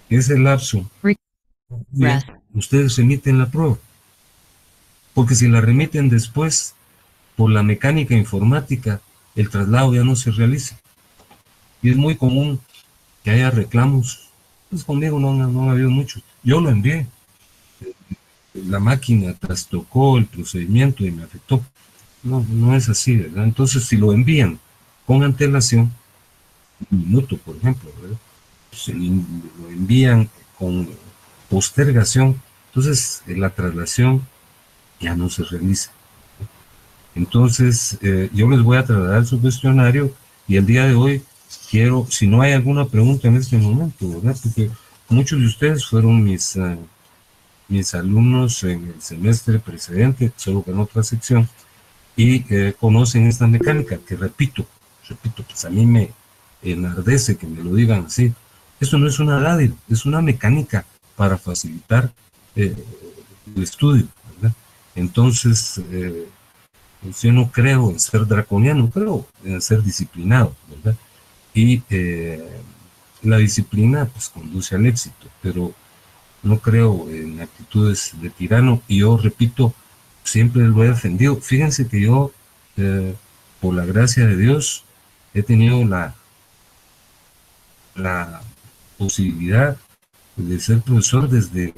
ese lapso, bien, ustedes remiten la prueba. Porque si la remiten después, por la mecánica informática, el traslado ya no se realiza. Y es muy común que haya reclamos. Pues conmigo no ha habido muchos. Yo lo envié. La máquina trastocó el procedimiento y me afectó. No es así, ¿verdad? Entonces, si lo envían con antelación, un minuto, por ejemplo, ¿verdad? Si lo envían con postergación, entonces la traslación ya no se realiza. Entonces, yo les voy a trasladar su cuestionario y el día de hoy quiero, si no hay alguna pregunta en este momento, ¿verdad? Porque muchos de ustedes fueron mis alumnos en el semestre precedente, solo que en otra sección, y conocen esta mecánica, que repito, pues a mí me enardece que me lo digan así. Esto no es una dádiva, es una mecánica para facilitar el estudio, ¿verdad? Entonces, yo no creo en ser draconiano, creo en ser disciplinado, ¿verdad? Y la disciplina pues conduce al éxito, pero no creo en actitudes de tirano, y yo repito, siempre lo he defendido. Fíjense que yo, por la gracia de Dios, he tenido la posibilidad de ser profesor desde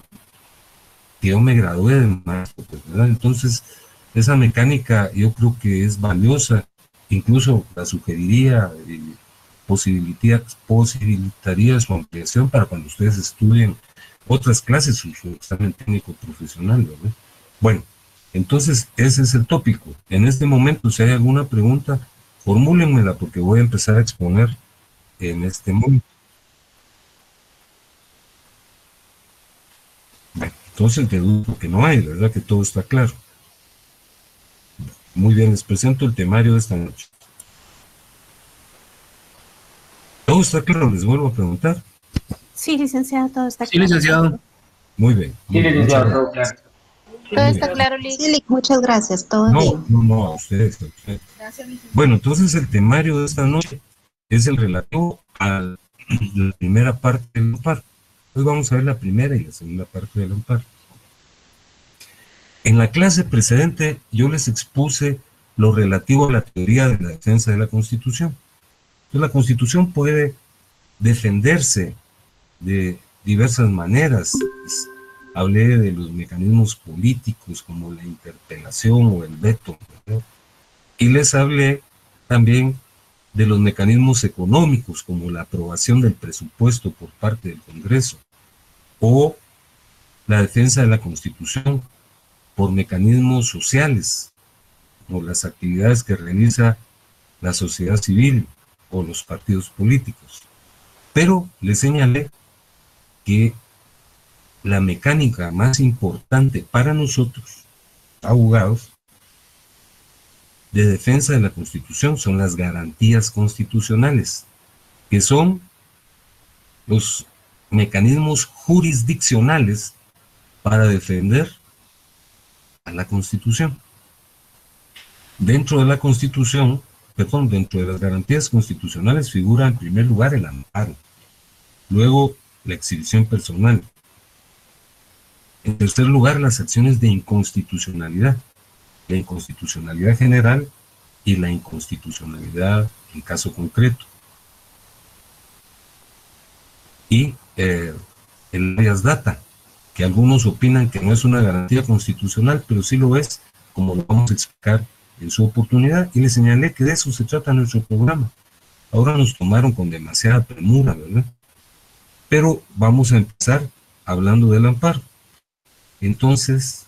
que yo me gradué de maestro, ¿verdad? Entonces, esa mecánica yo creo que es valiosa, incluso la sugeriría y posibilitaría su ampliación para cuando ustedes estudien otras clases, su examen técnico profesional, ¿verdad? Bueno, entonces ese es el tópico. En este momento, si hay alguna pregunta, formúlenmela porque voy a empezar a exponer en este momento. Bueno, entonces deduco que no hay, ¿verdad? Que todo está claro. Muy bien, les presento el temario de esta noche. ¿Todo está claro? Les vuelvo a preguntar. Sí, licenciado, todo está Sí, claro. licenciado. Muy bien. Sí, licenciado, todo claro. Todo está claro, Lic. Sí, Lic, muchas gracias, todo bien. No, a ustedes. Bueno, entonces el temario de esta noche es el relativo a la primera parte del amparo. Hoy vamos a ver la primera y la segunda parte del amparo. En la clase precedente yo les expuse lo relativo a la teoría de la defensa de la Constitución. Entonces, la Constitución puede defenderse de diversas maneras. Hablé de los mecanismos políticos como la interpelación o el veto, ¿verdad? Y les hablé también de los mecanismos económicos como la aprobación del presupuesto por parte del Congreso o la defensa de la Constitución por mecanismos sociales o las actividades que realiza la sociedad civil o los partidos políticos. Pero les señalé que la mecánica más importante para nosotros, abogados, de defensa de la Constitución son las garantías constitucionales, que son los mecanismos jurisdiccionales para defender a la Constitución. Dentro de la Constitución, dentro de las garantías constitucionales figura en primer lugar el amparo, luego la exhibición personal, en tercer lugar las acciones de inconstitucionalidad, la inconstitucionalidad general y la inconstitucionalidad en caso concreto. Y el habeas data, que algunos opinan que no es una garantía constitucional, pero sí lo es, como lo vamos a explicar en su oportunidad, y les señalé que de eso se trata nuestro programa. Ahora nos tomaron con demasiada premura, ¿verdad? Pero vamos a empezar hablando del amparo. Entonces,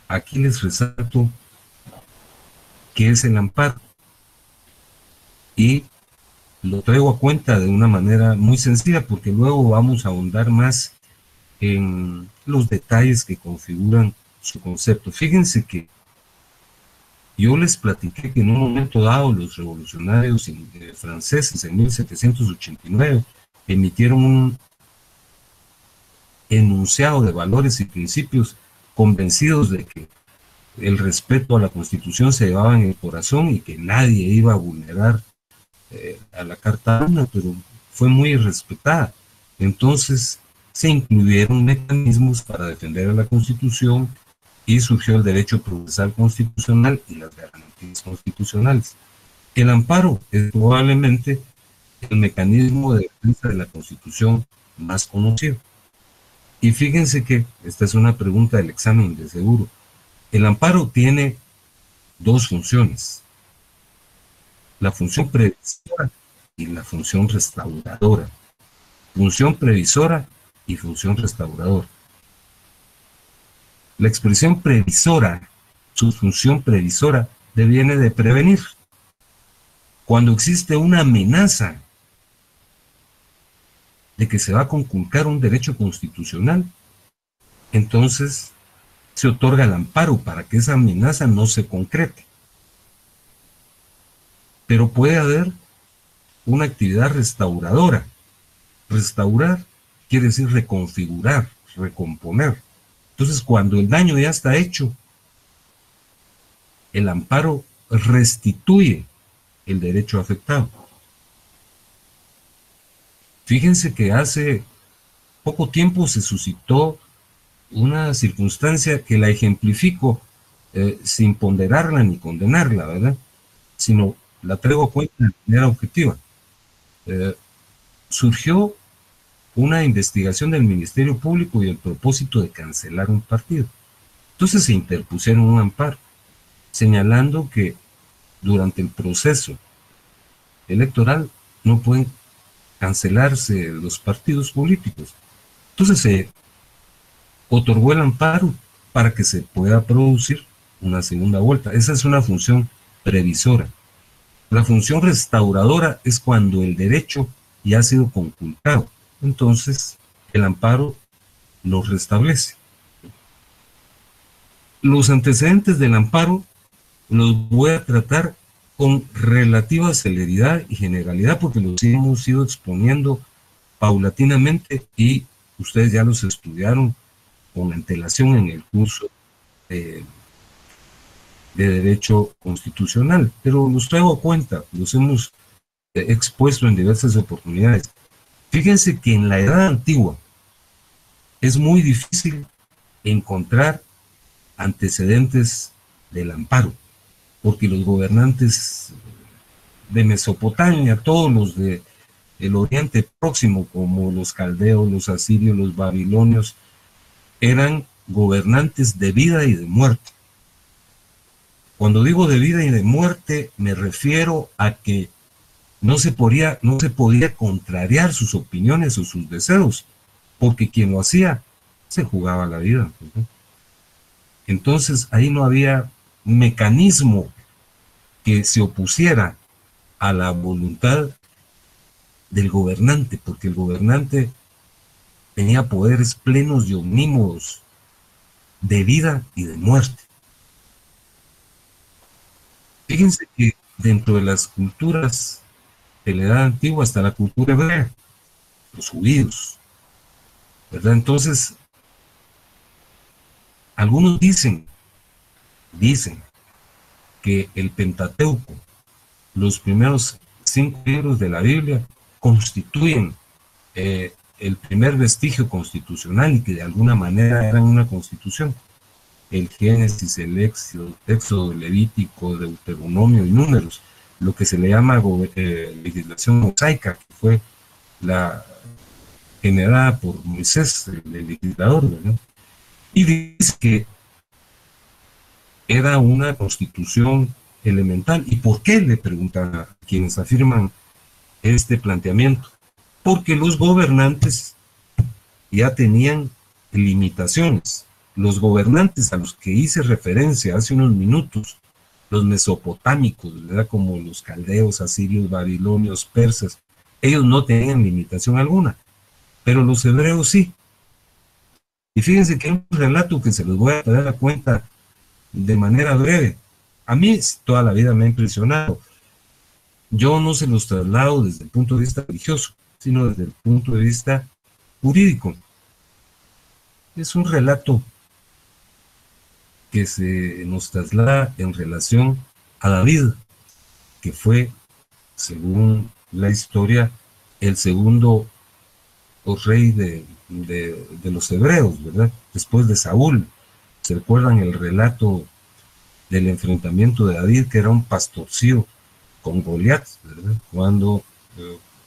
aquí les resalto qué es el amparo. Y lo traigo a cuenta de una manera muy sencilla, porque luego vamos a ahondar más en los detalles que configuran su concepto. Fíjense que yo les platiqué que en un momento dado los revolucionarios franceses en 1789 emitieron un enunciado de valores y principios convencidos de que el respeto a la Constitución se llevaba en el corazón y que nadie iba a vulnerar a la Carta Magna, pero fue muy respetada. Entonces se incluyeron mecanismos para defender a la Constitución y surgió el derecho procesal constitucional y las garantías constitucionales. El amparo es probablemente el mecanismo de defensa de la Constitución más conocido. Y fíjense que esta es una pregunta del examen de seguro. El amparo tiene dos funciones: la función previsora y la función restauradora. Función previsora y función restauradora. La expresión previsora, su función previsora, deviene de prevenir. Cuando existe una amenaza de que se va a conculcar un derecho constitucional, entonces se otorga el amparo para que esa amenaza no se concrete. Pero puede haber una actividad restauradora. Restaurar quiere decir reconfigurar, recomponer. Entonces, cuando el daño ya está hecho, el amparo restituye el derecho afectado. Fíjense que hace poco tiempo se suscitó una circunstancia que la ejemplifico sin ponderarla ni condenarla, ¿verdad? Sino la traigo a cuenta de manera objetiva. Surgió una investigación del Ministerio Público y el propósito de cancelar un partido. Entonces se interpusieron un amparo, señalando que durante el proceso electoral no pueden cancelarse los partidos políticos. Entonces se otorgó el amparo para que se pueda producir una segunda vuelta. Esa es una función previsora. La función restauradora es cuando el derecho ya ha sido conculcado. Entonces el amparo lo restablece. Los antecedentes del amparo los voy a tratar con relativa celeridad y generalidad porque los hemos ido exponiendo paulatinamente y ustedes ya los estudiaron con antelación en el curso de Derecho Constitucional, pero los traigo a cuenta, los hemos expuesto en diversas oportunidades. Fíjense que en la Edad Antigua es muy difícil encontrar antecedentes del amparo, porque los gobernantes de Mesopotamia, todos los del Oriente Próximo, como los caldeos, los asirios, los babilonios, eran gobernantes de vida y de muerte. Cuando digo de vida y de muerte, me refiero a que no se podía contrariar sus opiniones o sus deseos, porque quien lo hacía se jugaba la vida. Entonces ahí no había mecanismo que se opusiera a la voluntad del gobernante, porque el gobernante tenía poderes plenos y omnímodos de vida y de muerte. Fíjense que dentro de las culturas de la Edad Antigua está la cultura hebrea, los judíos, ¿verdad? Entonces, algunos dicen que el Pentateuco, los primeros 5 libros de la Biblia, constituyen el primer vestigio constitucional y que de alguna manera eran una constitución. El Génesis, el Éxodo, Levítico, Deuteronomio y Números, lo que se le llama legislación mosaica, que fue la generada por Moisés, el legislador, ¿verdad? Y dice que era una constitución elemental. ¿Y por qué? Le preguntan a quienes afirman este planteamiento. Porque los gobernantes ya tenían limitaciones. Los gobernantes a los que hice referencia hace unos minutos, los mesopotámicos, ¿verdad? Como los caldeos, asirios, babilonios, persas, ellos no tenían limitación alguna, pero los hebreos sí. Y fíjense que hay un relato que se los voy a dar a cuenta de manera breve. A mí toda la vida me ha impresionado. Yo no se los traslado desde el punto de vista religioso, sino desde el punto de vista jurídico. Es un relato que se nos traslada en relación a David, que fue, según la historia, el segundo o rey de los hebreos, ¿verdad? Después de Saúl. ¿Se recuerdan el relato del enfrentamiento de David, que era un pastorcillo con Goliat, ¿verdad? Cuando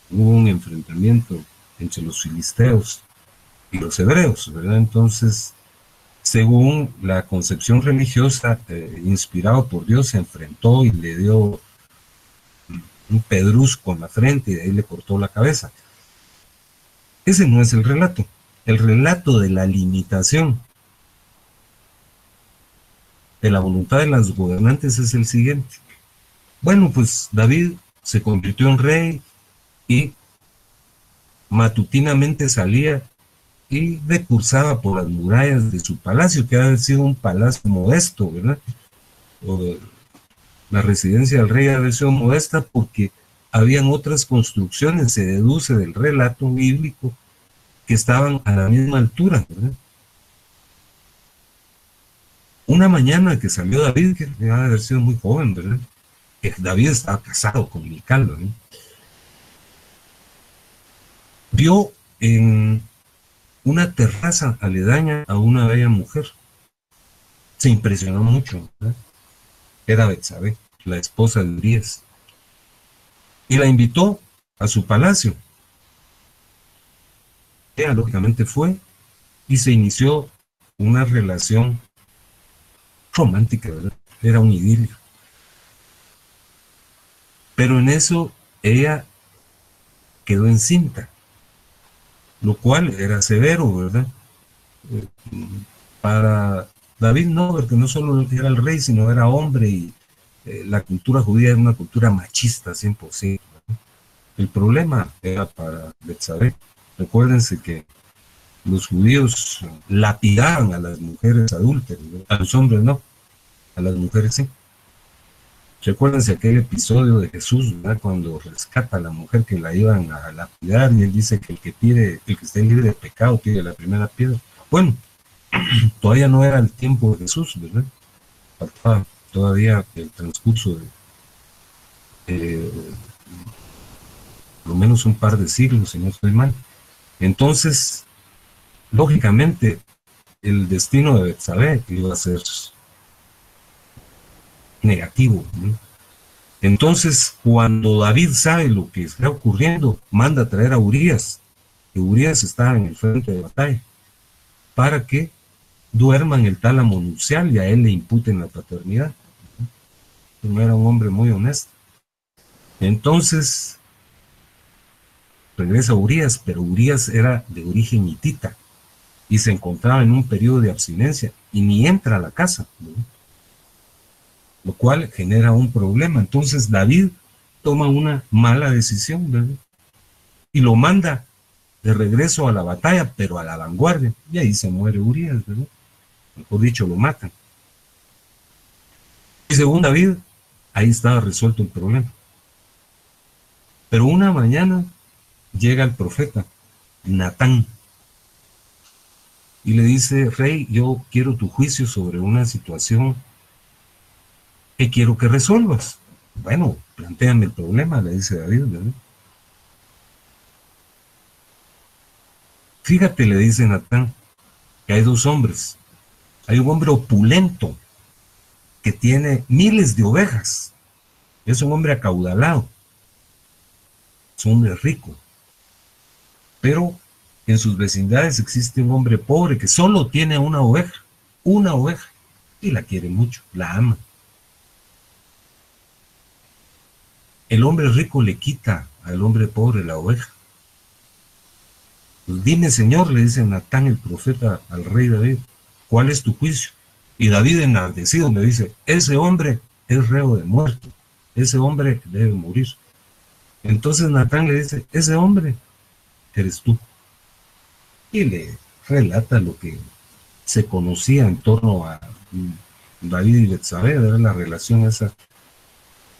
hubo un enfrentamiento entre los filisteos y los hebreos, ¿verdad? Entonces, según la concepción religiosa, inspirado por Dios, se enfrentó y le dio un pedrusco en la frente y de ahí le cortó la cabeza. Ese no es el relato. El relato de la limitación de la voluntad de los gobernantes es el siguiente. Bueno, pues David se convirtió en rey y matutinamente salía y decursaba por las murallas de su palacio, que ha sido un palacio modesto, ¿verdad? La residencia del rey ha sido modesta porque habían otras construcciones, se deduce del relato bíblico, que estaban a la misma altura, ¿verdad? Una mañana que salió David, que debe haber sido muy joven, ¿verdad? Que David estaba casado con Mical, ¿verdad? Vio en una terraza aledaña a una bella mujer. Se impresionó mucho, ¿verdad? Era Betsabé, la esposa de Urías. Y la invitó a su palacio. Ella lógicamente fue y se inició una relación romántica, ¿verdad? Era un idilio. Pero en eso ella quedó encinta, lo cual era severo, ¿verdad? Para David no, porque no solo era el rey, sino era hombre y la cultura judía era una cultura machista 100%, ¿verdad? El problema era para Betsabé. Recuérdense que los judíos lapidaban a las mujeres adúlteras, ¿verdad? A los hombres no, a las mujeres sí. Recuérdense aquel episodio de Jesús, ¿verdad? Cuando rescata a la mujer que la iban a lapidar y él dice que el que esté libre de pecado tire la primera piedra. Bueno, todavía no era el tiempo de Jesús, ¿verdad? Faltaba todavía el transcurso de por lo menos un par de siglos, si no estoy mal. Entonces, lógicamente, el destino de Betsabé iba a ser negativo, ¿no? Entonces, cuando David sabe lo que está ocurriendo, manda a traer a Urías, que Urías estaba en el frente de batalla, para que duerma en el tálamo nupcial y a él le imputen la paternidad. No era un hombre muy honesto. Entonces, regresa Urías, pero Urías era de origen hitita y se encontraba en un periodo de abstinencia y ni entra a la casa, ¿no? Lo cual genera un problema. Entonces David toma una mala decisión, ¿verdad? Y lo manda de regreso a la batalla, pero a la vanguardia, y ahí se muere Urías, ¿verdad? Mejor dicho, lo matan. Y según David, ahí estaba resuelto el problema. Pero una mañana llega el profeta Natán y le dice: rey, yo quiero tu juicio sobre una situación que quiero que resuelvas. Bueno, plantéame el problema, le dice David, ¿verdad? Fíjate, le dice Natán, que hay dos hombres. Hay un hombre opulento que tiene miles de ovejas. Es un hombre acaudalado. Es un hombre rico. Pero en sus vecindades existe un hombre pobre que solo tiene una oveja, y la quiere mucho, la ama. El hombre rico le quita al hombre pobre la oveja. Pues dime, Señor, le dice Natán el profeta al rey David, ¿cuál es tu juicio? Y David, enardecido, le dice: ese hombre es reo de muerte, ese hombre debe morir. Entonces Natán le dice: ese hombre eres tú. Y le relata lo que se conocía en torno a David y Betsabé, de la relación esa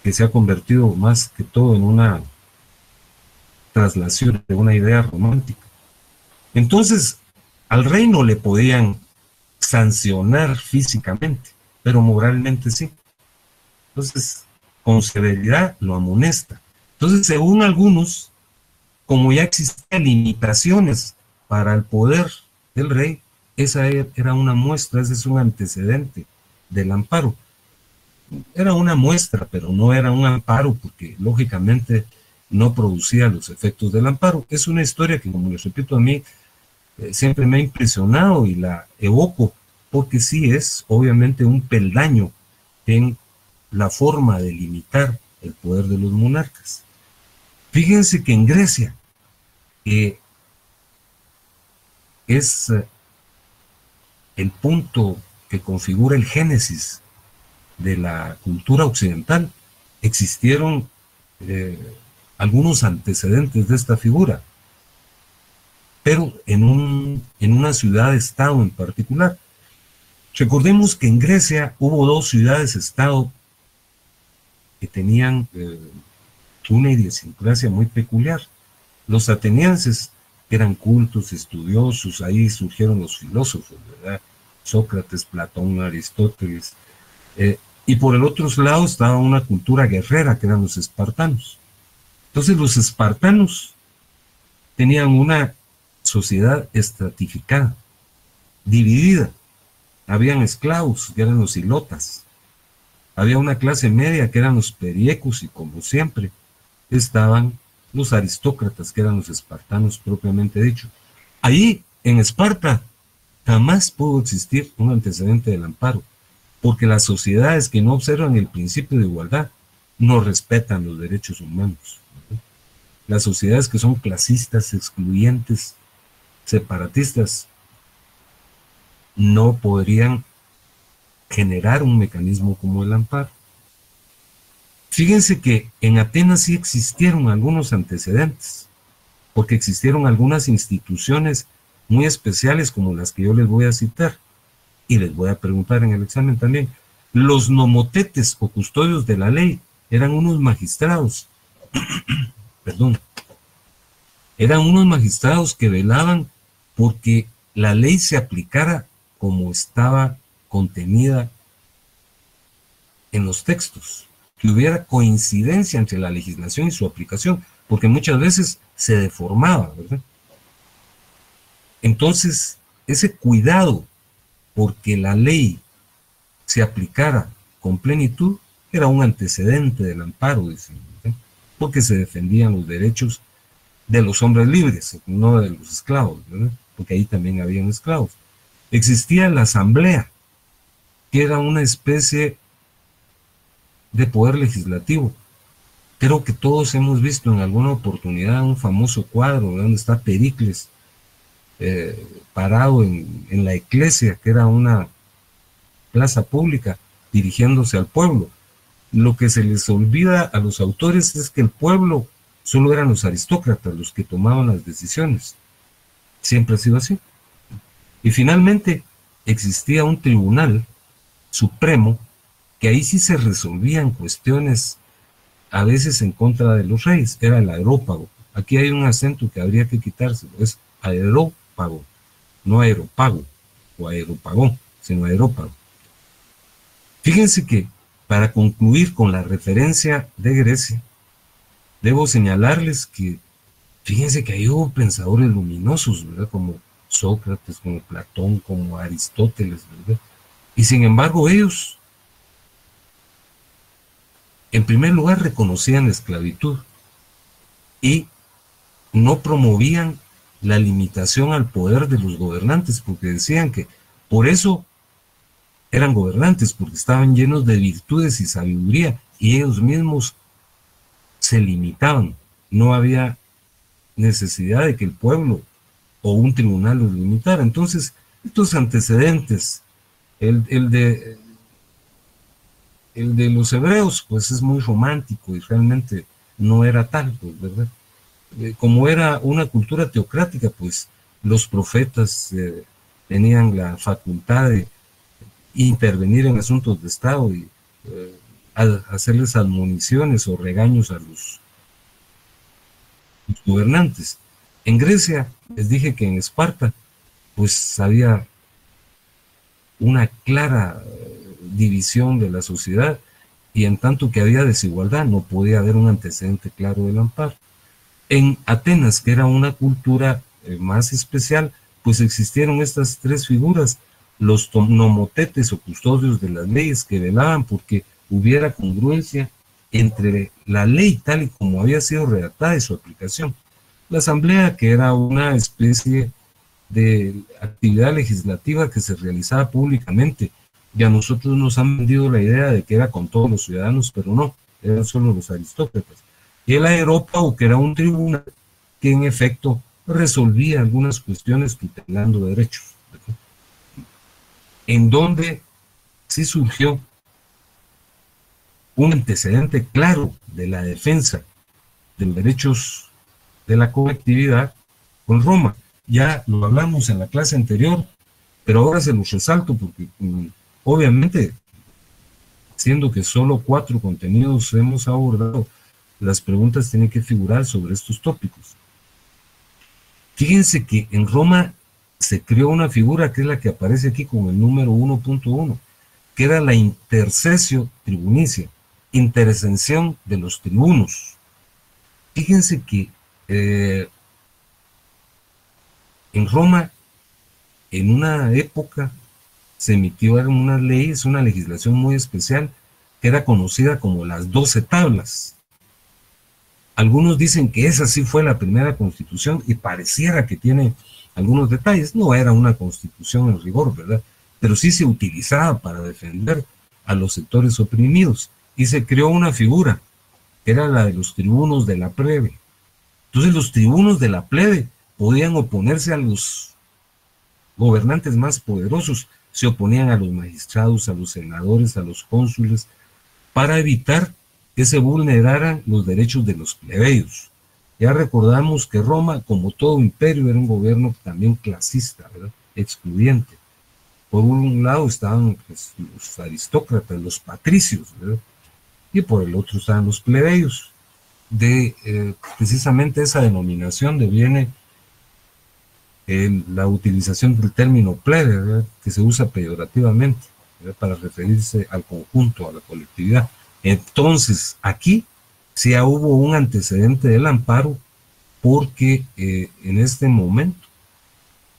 que se ha convertido más que todo en una traslación de una idea romántica. Entonces, al rey no le podían sancionar físicamente, pero moralmente sí. Entonces, con severidad lo amonesta. Entonces, según algunos, como ya existían limitaciones para el poder del rey, esa era una muestra, ese es un antecedente del amparo. Era una muestra, pero no era un amparo, porque lógicamente no producía los efectos del amparo. Es una historia que, como les repito, a mí siempre me ha impresionado y la evoco, porque sí es obviamente un peldaño en la forma de limitar el poder de los monarcas. Fíjense que en Grecia, que es el punto que configura el génesis de la cultura occidental, existieron algunos antecedentes de esta figura, pero en una ciudad-estado en particular. Recordemos que en Grecia hubo dos ciudades-estado que tenían una idiosincrasia muy peculiar. Los atenienses eran cultos, estudiosos, ahí surgieron los filósofos, ¿verdad? Sócrates, Platón, Aristóteles. Y por el otro lado estaba una cultura guerrera, que eran los espartanos. Entonces los espartanos tenían una sociedad estratificada, dividida. Habían esclavos, que eran los ilotas. Había una clase media, que eran los periecos, y como siempre, estaban los aristócratas, que eran los espartanos propiamente dicho. Ahí, en Esparta, jamás pudo existir un antecedente del amparo, porque las sociedades que no observan el principio de igualdad no respetan los derechos humanos. Las sociedades que son clasistas, excluyentes, separatistas, no podrían generar un mecanismo como el amparo. Fíjense que en Atenas sí existieron algunos antecedentes, porque existieron algunas instituciones muy especiales como las que yo les voy a citar, y les voy a preguntar en el examen también. Los nomotetes o custodios de la ley eran unos magistrados, perdón, eran unos magistrados que velaban porque la ley se aplicara como estaba contenida en los textos, que hubiera coincidencia entre la legislación y su aplicación, porque muchas veces se deformaba, ¿verdad? Entonces, ese cuidado porque la ley se aplicara con plenitud era un antecedente del amparo, dicen, ¿verdad? Porque se defendían los derechos de los hombres libres, no de los esclavos, ¿verdad? Porque ahí también habían esclavos. Existía la asamblea, que era una especie de poder legislativo. Creo que todos hemos visto en alguna oportunidad un famoso cuadro donde está Pericles parado en la iglesia, que era una plaza pública, dirigiéndose al pueblo. Lo que se les olvida a los autores es que el pueblo solo eran los aristócratas los que tomaban las decisiones. Siempre ha sido así. Y finalmente existía un tribunal supremo que ahí sí se resolvían cuestiones a veces en contra de los reyes, era el aerópago. Aquí hay un acento que habría que quitárselo, es aerópago, no aeropago o aeropagón, sino aerópago. Fíjense que para concluir con la referencia de Grecia, debo señalarles que, fíjense que ahí hubo pensadores luminosos, ¿verdad? Como Sócrates, como Platón, como Aristóteles, ¿verdad? Y sin embargo ellos, en primer lugar, reconocían la esclavitud y no promovían la limitación al poder de los gobernantes, porque decían que por eso eran gobernantes, porque estaban llenos de virtudes y sabiduría, y ellos mismos se limitaban. No había necesidad de que el pueblo o un tribunal los limitara. Entonces, estos antecedentes, el de los hebreos, pues es muy romántico y realmente no era tal, pues, ¿verdad? Como era una cultura teocrática, pues los profetas tenían la facultad de intervenir en asuntos de Estado y hacerles admoniciones o regaños a los gobernantes. En Grecia, les dije que en Esparta, pues había una clara división de la sociedad, y en tanto que había desigualdad, no podía haber un antecedente claro del amparo. En Atenas, que era una cultura más especial, pues existieron estas tres figuras, los nomotetes o custodios de las leyes, que velaban porque hubiera congruencia entre la ley tal y como había sido redactada y su aplicación. La asamblea, que era una especie de actividad legislativa que se realizaba públicamente, y a nosotros nos han vendido la idea de que era con todos los ciudadanos, pero no, eran solo los aristócratas. Y el aerópago, que era un tribunal que en efecto resolvía algunas cuestiones tutelando derechos, ¿verdad? En donde sí surgió un antecedente claro de la defensa de los derechos de la colectividad con Roma. Ya lo hablamos en la clase anterior, pero ahora se los resalto porque obviamente, siendo que solo 4 contenidos hemos abordado, las preguntas tienen que figurar sobre estos tópicos. Fíjense que en Roma se creó una figura que es la que aparece aquí con el número 1.1, que era la intercesio tribunicia, intercesión de los tribunos. Fíjense que en Roma, en una época, se emitieron unas leyes, una legislación muy especial, que era conocida como las 12 tablas. Algunos dicen que esa sí fue la primera constitución y pareciera que tiene algunos detalles. No era una constitución en rigor, ¿verdad? Pero sí se utilizaba para defender a los sectores oprimidos. Y se creó una figura, que era la de los tribunos de la plebe. Entonces los tribunos de la plebe podían oponerse a los gobernantes más poderosos, se oponían a los magistrados, a los senadores, a los cónsules, para evitar que se vulneraran los derechos de los plebeyos. Ya recordamos que Roma, como todo imperio, era un gobierno también clasista, ¿verdad? Excluyente. Por un lado estaban pues, los aristócratas, los patricios, ¿verdad? Y por el otro estaban los plebeyos. De precisamente esa denominación deviene la utilización del término plebe, ¿verdad? Que se usa peyorativamente, ¿verdad? Para referirse al conjunto, a la colectividad. Entonces, aquí sí hubo un antecedente del amparo porque en este momento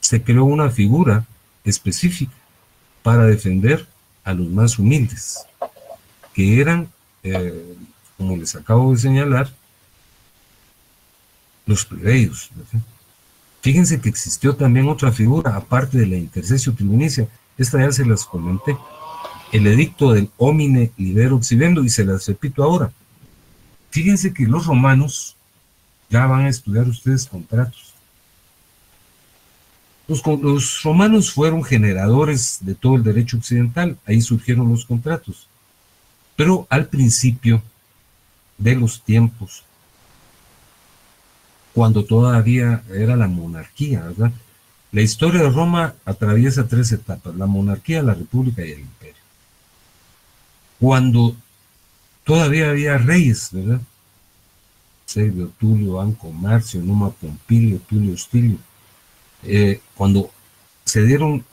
se creó una figura específica para defender a los más humildes, que eran, como les acabo de señalar, los plebeyos, ¿verdad? Fíjense que existió también otra figura, aparte de la intercesio tribunicia, esta ya se las comenté, el edicto del homine libero exhibendo, y se las repito ahora. Fíjense que los romanos, ya van a estudiar ustedes contratos. Los romanos fueron generadores de todo el derecho occidental, ahí surgieron los contratos. Pero al principio de los tiempos, cuando todavía era la monarquía, ¿verdad? La historia de Roma atraviesa 3 etapas, la monarquía, la república y el imperio. Cuando todavía había reyes, ¿verdad? Servio Tulio, Anco Marcio, Numa Pompilio, Tulio Hostilio. Cuando se dieron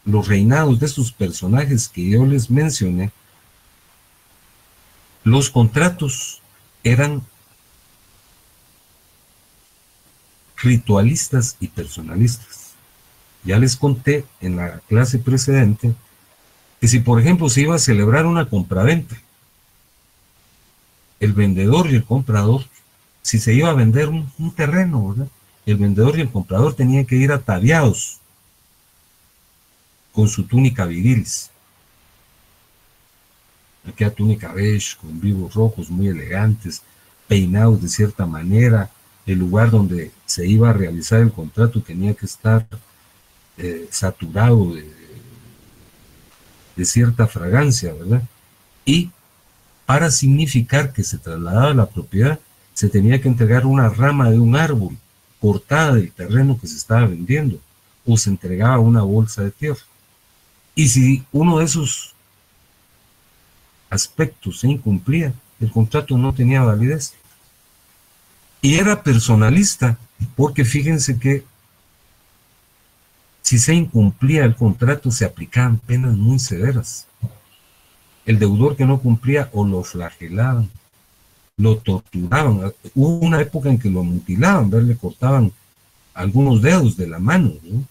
los reinados de estos personajes que yo les mencioné, los contratos eran ritualistas y personalistas. Ya les conté en la clase precedente que si por ejemplo se iba a celebrar una compraventa, el vendedor y el comprador, si se iba a vender un terreno, ¿verdad? El vendedor y el comprador tenían que ir ataviados con su túnica virilis. Aquella túnica beige con vivos rojos muy elegantes, peinados de cierta manera. El lugar donde se iba a realizar el contrato tenía que estar saturado de cierta fragancia, ¿verdad? Y para significar que se trasladaba la propiedad, se tenía que entregar una rama de un árbol cortada del terreno que se estaba vendiendo, o se entregaba una bolsa de tierra. Y si uno de esos aspectos se incumplía, el contrato no tenía validez. Y era personalista, porque fíjense que si se incumplía el contrato se aplicaban penas muy severas. El deudor que no cumplía o lo flagelaban, lo torturaban. Hubo una época en que lo mutilaban, ¿verdad? Le cortaban algunos dedos de la mano, ¿no?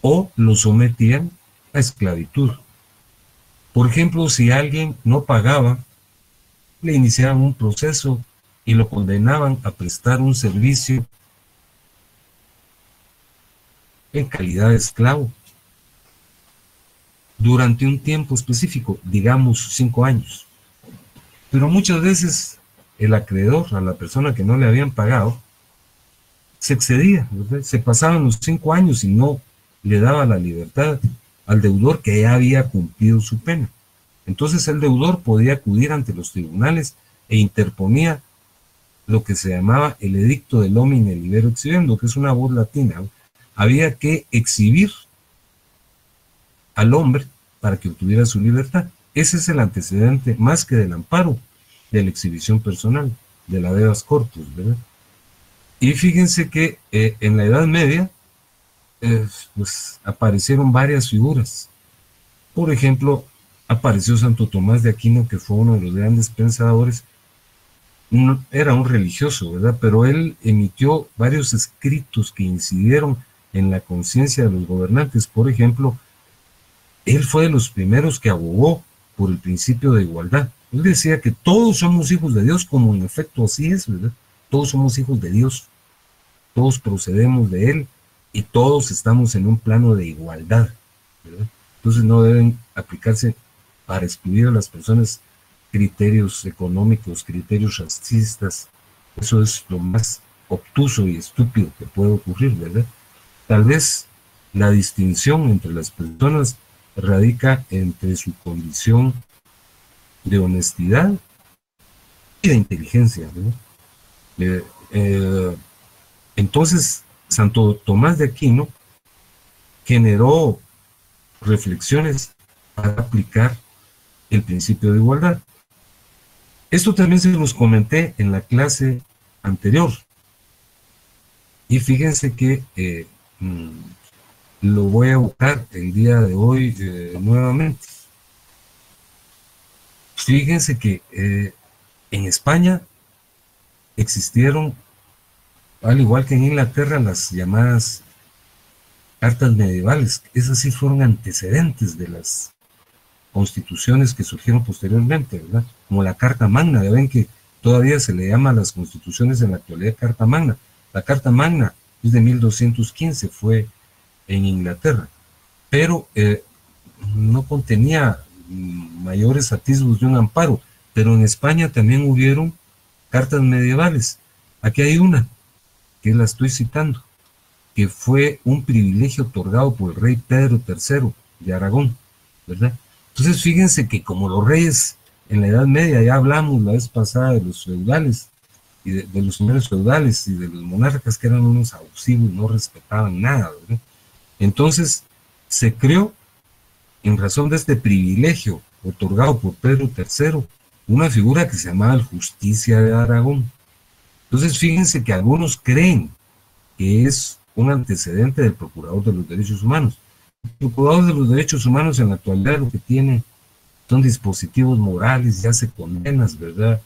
O lo sometían a esclavitud. Por ejemplo, si alguien no pagaba, le iniciaban un proceso y lo condenaban a prestar un servicio en calidad de esclavo durante un tiempo específico, digamos 5 años. Pero muchas veces el acreedor, a la persona que no le habían pagado, se excedía, ¿verdad? Se pasaban los 5 años y no le daba la libertad al deudor que ya había cumplido su pena. Entonces el deudor podía acudir ante los tribunales e interponía lo que se llamaba el edicto del homine libero exhibendo, que es una voz latina, ¿no? Había que exhibir al hombre para que obtuviera su libertad. Ese es el antecedente, más que del amparo, de la exhibición personal, de la habeas corpus, ¿verdad? Y fíjense que en la Edad Media pues aparecieron varias figuras. Por ejemplo, apareció Santo Tomás de Aquino, que fue uno de los grandes pensadores. No, era un religioso, ¿verdad? Pero él emitió varios escritos que incidieron en la conciencia de los gobernantes. Por ejemplo, él fue de los primeros que abogó por el principio de igualdad. Él decía que todos somos hijos de Dios, como en efecto así es, ¿verdad? Todos somos hijos de Dios, todos procedemos de Él y todos estamos en un plano de igualdad, ¿verdad? Entonces no deben aplicarse para excluir a las personas criterios económicos, criterios racistas. Eso es lo más obtuso y estúpido que puede ocurrir, ¿verdad? Tal vez la distinción entre las personas radica entre su condición de honestidad y de inteligencia, ¿verdad? Entonces, Santo Tomás de Aquino generó reflexiones para aplicar el principio de igualdad. Esto también se los comenté en la clase anterior. Y fíjense que lo voy a buscar el día de hoy nuevamente. Fíjense que en España existieron, al igual que en Inglaterra, las llamadas cartas medievales. Esas sí fueron antecedentes de las constituciones que surgieron posteriormente, ¿verdad? Como la Carta Magna. Ya ven que todavía se le llama a las constituciones en la actualidad Carta Magna. La Carta Magna es de 1215, fue en Inglaterra, pero no contenía mayores atisbos de un amparo. Pero en España también hubieron cartas medievales. Aquí hay una, que la estoy citando, que fue un privilegio otorgado por el rey Pedro III de Aragón, ¿verdad? Entonces fíjense que como los reyes en la Edad Media, ya hablamos la vez pasada de los feudales, y de los señores feudales y de los monarcas, que eran unos abusivos, no respetaban nada, ¿verdad? Entonces se creó, en razón de este privilegio otorgado por Pedro III, una figura que se llamaba el Justicia de Aragón. Entonces fíjense que algunos creen que es un antecedente del Procurador de los Derechos Humanos. El Procurador de los Derechos Humanos en la actualidad lo que tiene son dispositivos morales, ya hace condenas, ¿verdad?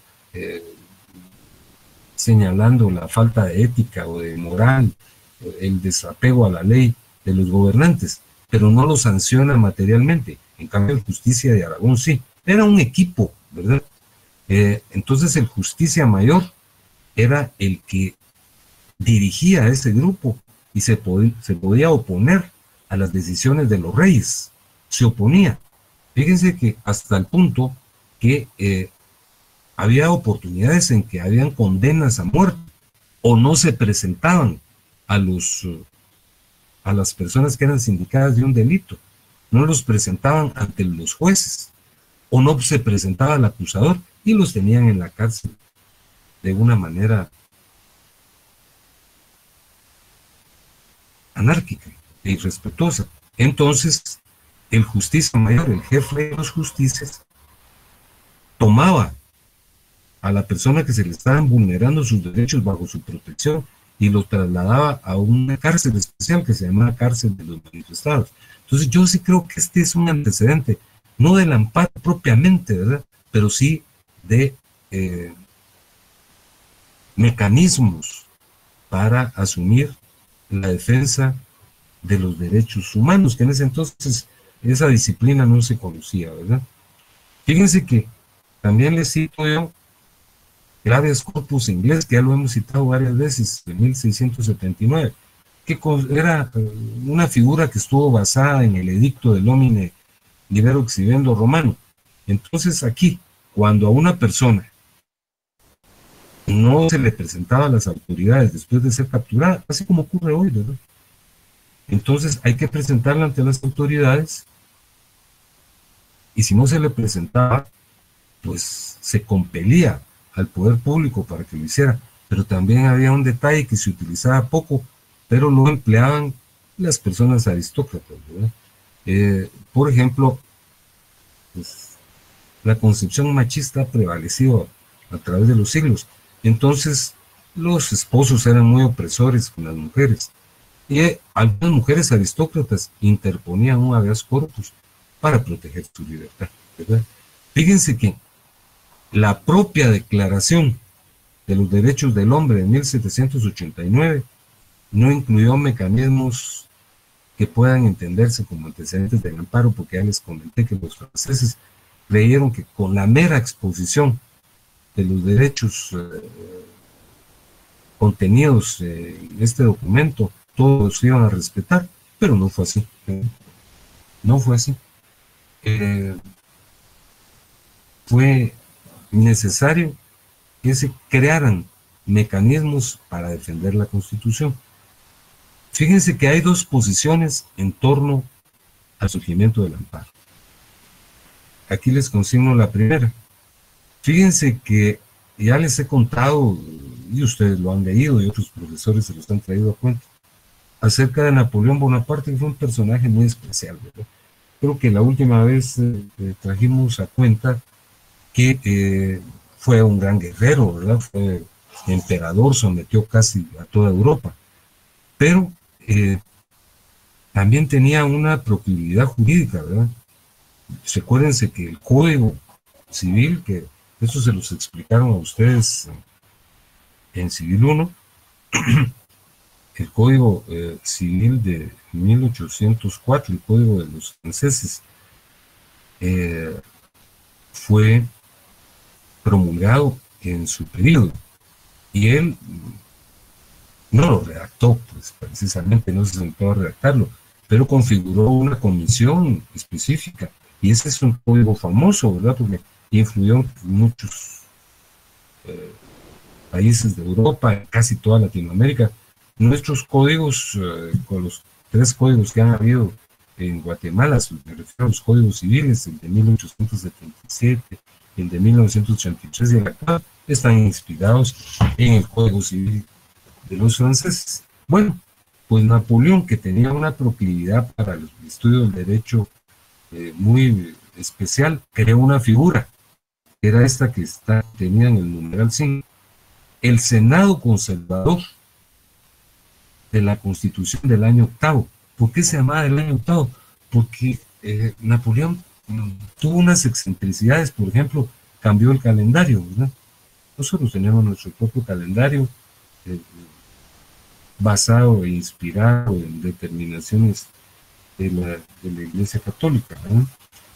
Señalando la falta de ética o de moral, el desapego a la ley de los gobernantes, pero no lo sanciona materialmente. En cambio, el Justicia de Aragón sí. Era un equipo, ¿verdad? Entonces el Justicia Mayor era el que dirigía a ese grupo y se podía oponer a las decisiones de los reyes. Se oponía. Fíjense que hasta el punto que había oportunidades en que habían condenas a muerte o no se presentaban a las personas que eran sindicadas de un delito, no los presentaban ante los jueces o no se presentaba al acusador y los tenían en la cárcel de una manera anárquica e irrespetuosa. Entonces el Justicia Mayor, el jefe de los justicias, tomaba a la persona que se le estaban vulnerando sus derechos bajo su protección y los trasladaba a una cárcel especial que se llamaba Cárcel de los Manifestados. Entonces yo sí creo que este es un antecedente, no del amparo propiamente, ¿verdad? Pero sí de mecanismos para asumir la defensa de los derechos humanos, que en ese entonces esa disciplina no se conocía, ¿verdad? Fíjense que también les cito yo el habeas corpus inglés, que ya lo hemos citado varias veces, de 1679, que era una figura que estuvo basada en el edicto del Homine Libero Exhibendo Romano. Entonces aquí, cuando a una persona no se le presentaba a las autoridades después de ser capturada, así como ocurre hoy, ¿verdad? Entonces hay que presentarla ante las autoridades, y si no se le presentaba, pues se compelía al poder público para que lo hiciera. Pero también había un detalle que se utilizaba poco, pero lo empleaban las personas aristócratas, ¿verdad? Por ejemplo, pues, la concepción machista ha prevalecido a través de los siglos. Entonces, los esposos eran muy opresores con las mujeres. Y algunas mujeres aristócratas interponían un habeas corpus para proteger su libertad, ¿verdad? Fíjense que la propia Declaración de los Derechos del Hombre de 1789 no incluyó mecanismos que puedan entenderse como antecedentes del amparo, porque ya les comenté que los franceses creyeron que con la mera exposición de los derechos contenidos en este documento, todos iban a respetar, pero no fue así. No fue así. Fue necesario que se crearan mecanismos para defender la Constitución. Fíjense que hay dos posiciones en torno al surgimiento del amparo. Aquí les consigno la primera. Fíjense que ya les he contado, y ustedes lo han leído, y otros profesores se los han traído a cuenta, acerca de Napoleón Bonaparte, que fue un personaje muy especial, ¿verdad? Creo que la última vez trajimos a cuenta que fue un gran guerrero, ¿verdad? Fue emperador, sometió casi a toda Europa, pero también tenía una proclividad jurídica, ¿verdad? Recuérdense que el Código Civil, que eso se los explicaron a ustedes en Civil 1, el Código Civil de 1804, el Código de los franceses, fue promulgado en su periodo, y él no lo redactó, pues precisamente no se sentó a redactarlo, pero configuró una comisión específica, y ese es un código famoso, ¿verdad? Porque influyó en muchos países de Europa, en casi toda Latinoamérica. Nuestros códigos, con los 3 códigos que han habido en Guatemala, me refiero a los códigos civiles, el de 1877, el de 1983 y el actual, están inspirados en el Código Civil de los franceses. Bueno, pues Napoleón, que tenía una proclividad para el estudio del derecho muy especial, creó una figura, que era esta que tenía en el numeral 5, el Senado Conservador de la Constitución del año 8. ¿Por qué se llamaba el año 8? Porque Napoleón tuvo unas excentricidades. Por ejemplo, cambió el calendario, ¿verdad? Nosotros tenemos nuestro propio calendario basado e inspirado en determinaciones de la Iglesia Católica, ¿verdad?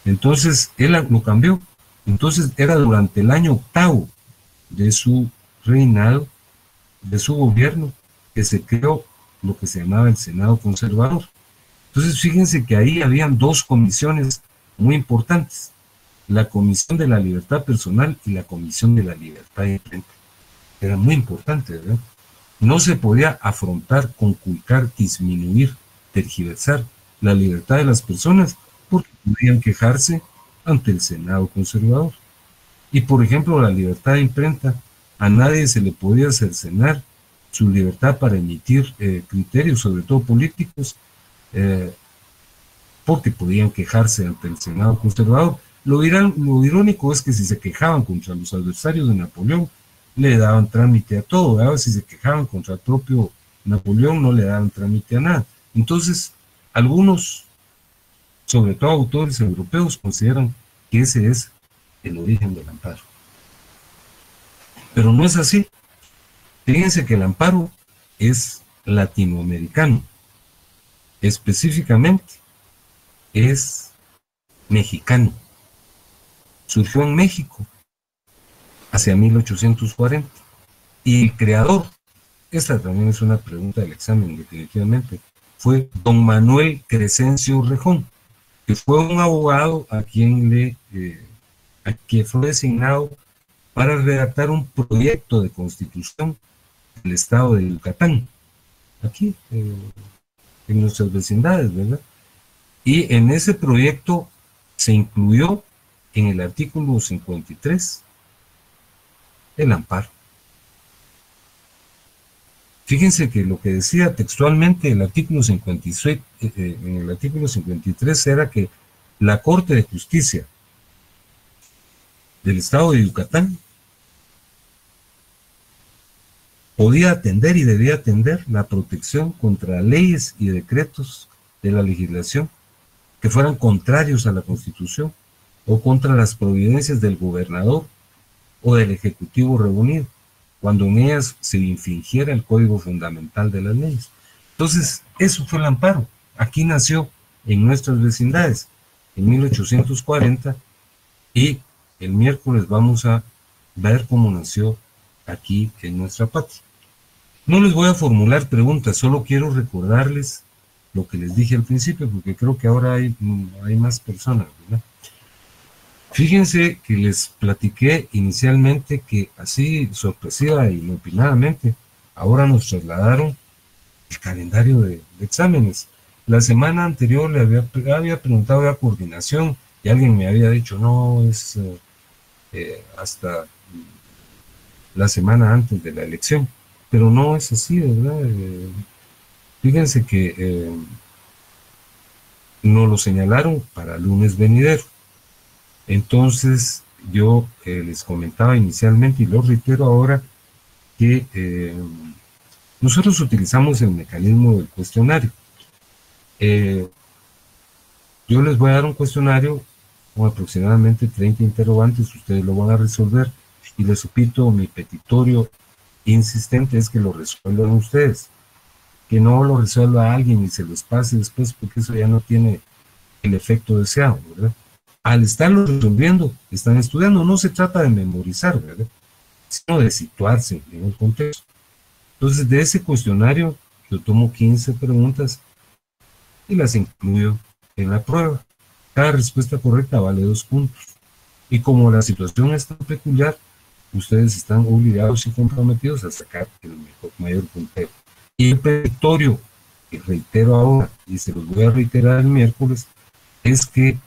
Entonces él lo cambió. Entonces era durante el año 8 de su reinado, de su gobierno, que se creó lo que se llamaba el Senado Conservador. Entonces fíjense que ahí habían 2 comisiones muy importantes: la Comisión de la Libertad Personal y la Comisión de la Libertad de Imprenta. Era muy importante, ¿verdad? No se podía afrontar, conculcar, disminuir, tergiversar la libertad de las personas, porque podían quejarse ante el Senado Conservador. Y por ejemplo, la libertad de imprenta, a nadie se le podía cercenar su libertad para emitir criterios, sobre todo políticos, porque podían quejarse ante el Senado Conservador. Lo irónico es que si se quejaban contra los adversarios de Napoleón, le daban trámite a todo, ¿verdad? Si se quejaban contra el propio Napoleón, no le daban trámite a nada. Entonces, algunos, sobre todo autores europeos, consideran que ese es el origen del amparo. Pero no es así. Fíjense que el amparo es latinoamericano, específicamente es mexicano. Surgió en México hacia 1840. Y el creador, esta también es una pregunta del examen definitivamente, fue don Manuel Crescencio Rejón, que fue un abogado a quien fue designado para redactar un proyecto de constitución del estado de Yucatán, aquí en nuestras vecindades, ¿verdad? Y en ese proyecto se incluyó en el artículo 53 el amparo. Fíjense que lo que decía textualmente el artículo 56, en el artículo 53 era que la Corte de Justicia del estado de Yucatán podía atender y debía atender la protección contra leyes y decretos de la legislación que fueran contrarios a la Constitución o contra las providencias del gobernador o del Ejecutivo reunido, cuando en ellas se infringiera el Código Fundamental de las leyes. Entonces, eso fue el amparo. Aquí nació en nuestras vecindades, en 1840, y el miércoles vamos a ver cómo nació aquí en nuestra patria. No les voy a formular preguntas, solo quiero recordarles lo que les dije al principio, porque creo que ahora hay más personas, ¿verdad? Fíjense que les platiqué inicialmente que así sorpresiva e inopinadamente, ahora nos trasladaron el calendario de exámenes. La semana anterior le había preguntado a coordinación y alguien me había dicho, no, es hasta la semana antes de la elección, pero no es así, ¿verdad? Fíjense que nos lo señalaron para lunes venidero. Entonces, yo les comentaba inicialmente y lo reitero ahora que nosotros utilizamos el mecanismo del cuestionario. Yo les voy a dar un cuestionario con aproximadamente 30 interrogantes, ustedes lo van a resolver y les repito, mi petitorio insistente es que lo resuelvan ustedes, que no lo resuelva alguien y se los pase después porque eso ya no tiene el efecto deseado, ¿verdad? Al estarlo resolviendo, están estudiando, no se trata de memorizar, ¿verdad? Sino de situarse en el contexto. Entonces, de ese cuestionario, yo tomo 15 preguntas y las incluyo en la prueba. Cada respuesta correcta vale 2 puntos. Y como la situación es tan peculiar, ustedes están obligados y comprometidos a sacar el mayor puntero. Y el petitorio, que reitero ahora, y se los voy a reiterar el miércoles, es que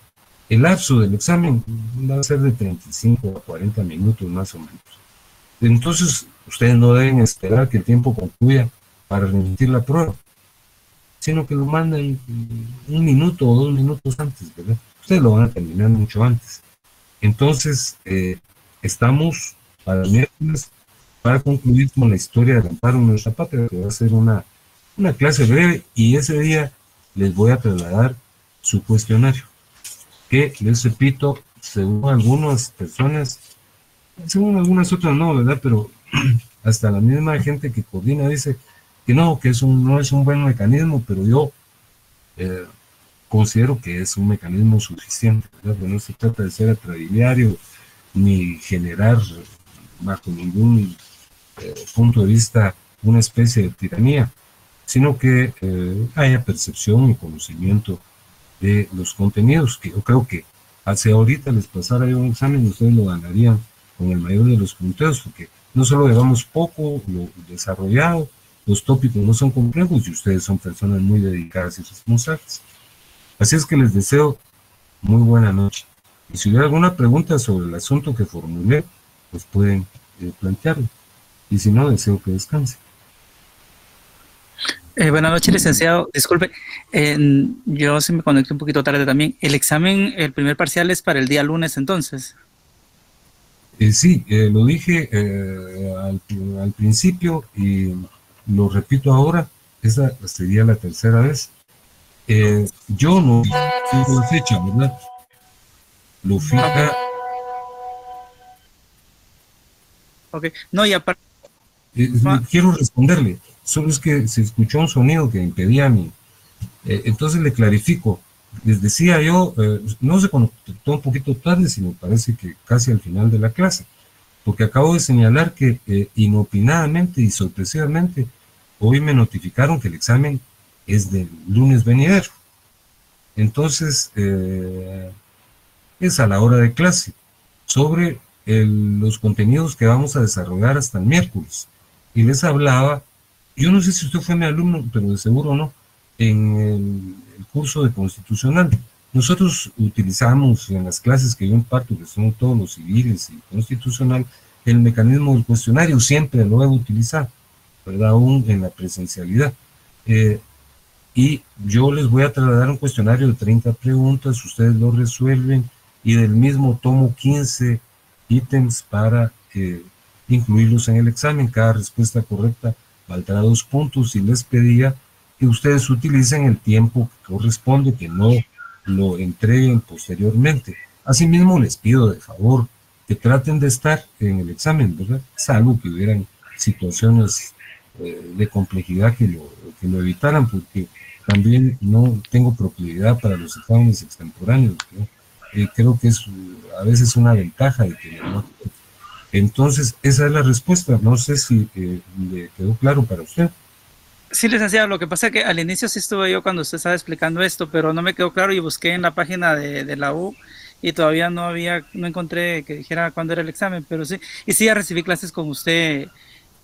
el lapso del examen va a ser de 35 a 40 minutos más o menos. Entonces, ustedes no deben esperar que el tiempo concluya para remitir la prueba, sino que lo manden 1 minuto o 2 minutos antes, ¿verdad? Ustedes lo van a terminar mucho antes. Entonces, estamos para el miércoles para concluir con la historia del amparo en nuestra patria, que va a ser una clase breve, y ese día les voy a trasladar su cuestionario, que les repito, según algunas personas, según algunas otras no, ¿verdad? Pero hasta la misma gente que coordina dice que no, que no es un buen mecanismo, pero yo considero que es un mecanismo suficiente, ¿verdad? Porque no se trata de ser atrabiliario ni generar bajo ningún punto de vista una especie de tiranía, sino que haya percepción y conocimiento de los contenidos, que yo creo que hacia ahorita les pasara yo un examen, ustedes lo ganarían con el mayor de los punteos, porque no solo llevamos poco lo desarrollado, los tópicos no son complejos y ustedes son personas muy dedicadas y responsables. Así es que les deseo muy buena noche. Y si hubiera alguna pregunta sobre el asunto que formulé, pues pueden plantearlo. Y si no, deseo que descanse. Buenas noches, licenciado. Disculpe, yo se me conecté un poquito tarde también. ¿El examen, el primer parcial es para el día lunes entonces? Sí, lo dije al principio y lo repito ahora, esa sería la tercera vez. Yo no fijo la fecha, ¿verdad? Lo fija Ok, no, y aparte... Quiero responderle, solo es que se escuchó un sonido que impedía mi... entonces le clarifico, les decía yo, no se conectó un poquito tarde, sino parece que casi al final de la clase, porque acabo de señalar que inopinadamente y sorpresivamente hoy me notificaron que el examen es del lunes venidero. Entonces, es a la hora de clase, sobre los contenidos que vamos a desarrollar hasta el miércoles. Y les hablaba, yo no sé si usted fue mi alumno, pero de seguro no, en el curso de constitucional. Nosotros utilizamos en las clases que yo imparto, que son todos los civiles y constitucional, el mecanismo del cuestionario, siempre lo he utilizado, ¿verdad? Aún en la presencialidad. Y yo les voy a trasladar un cuestionario de 30 preguntas, ustedes lo resuelven, y del mismo tomo 15 ítems para incluirlos en el examen. Cada respuesta correcta valdrá 2 puntos, y les pedía que ustedes utilicen el tiempo que corresponde, que no lo entreguen posteriormente. Asimismo, les pido de favor que traten de estar en el examen, ¿verdad? Salvo que hubieran situaciones de complejidad que lo evitaran, porque también no tengo proclividad para los exámenes extemporáneos, ¿no? Creo que es a veces una ventaja de que no. Entonces, esa es la respuesta. No sé si le quedó claro para usted. Sí, licenciado, lo que pasa es que al inicio sí estuve yo cuando usted estaba explicando esto, pero no me quedó claro y busqué en la página de la U y todavía no encontré que dijera cuándo era el examen, pero sí, y sí ya recibí clases con usted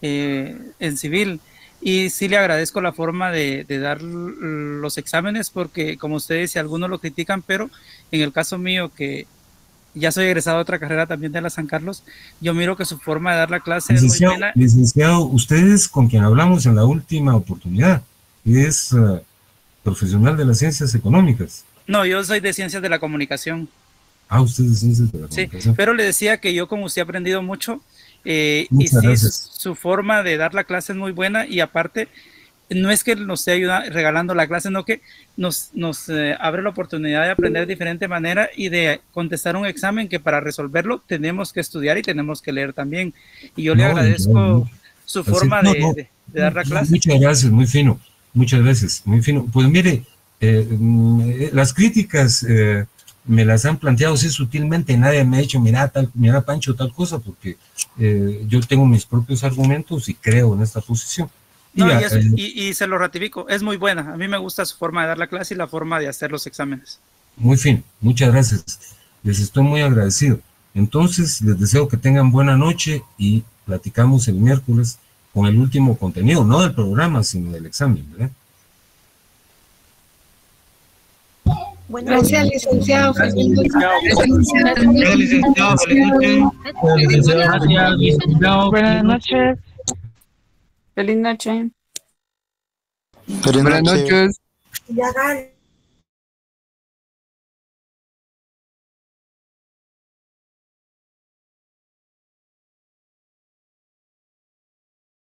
en civil, y sí le agradezco la forma de dar los exámenes, porque como usted dice, algunos lo critican, pero en el caso mío, que ya soy egresado de otra carrera también de la San Carlos, yo miro que su forma de dar la clase es muy buena. Licenciado, ustedes con quien hablamos en la última oportunidad, es profesional de las ciencias económicas. No, yo soy de ciencias de la comunicación. Ah, usted es de ciencias de la comunicación. Sí, pero le decía que yo con usted he aprendido mucho, y sí, gracias. su forma de dar la clase es muy buena, y aparte, no es que nos esté regalando la clase, sino que nos abre la oportunidad de aprender de diferente manera y de contestar un examen que para resolverlo tenemos que estudiar y tenemos que leer también. Y yo le agradezco su forma de dar la clase. Muchas gracias, muy fino. Muchas gracias, muy fino. Pues mire, las críticas me las han planteado así sutilmente, nadie me ha dicho, mira Pancho, tal cosa, porque yo tengo mis propios argumentos y creo en esta posición. No, y se lo ratifico, es muy buena. A mí me gusta su forma de dar la clase y la forma de hacer los exámenes. Muy fino, muchas gracias. Les estoy muy agradecido. Entonces, les deseo que tengan buena noche y platicamos el miércoles con el último contenido, no del programa, sino del examen, ¿verdad? Gracias, licenciado. Buenas noches. Feliz noche. Buenas noches. Ya,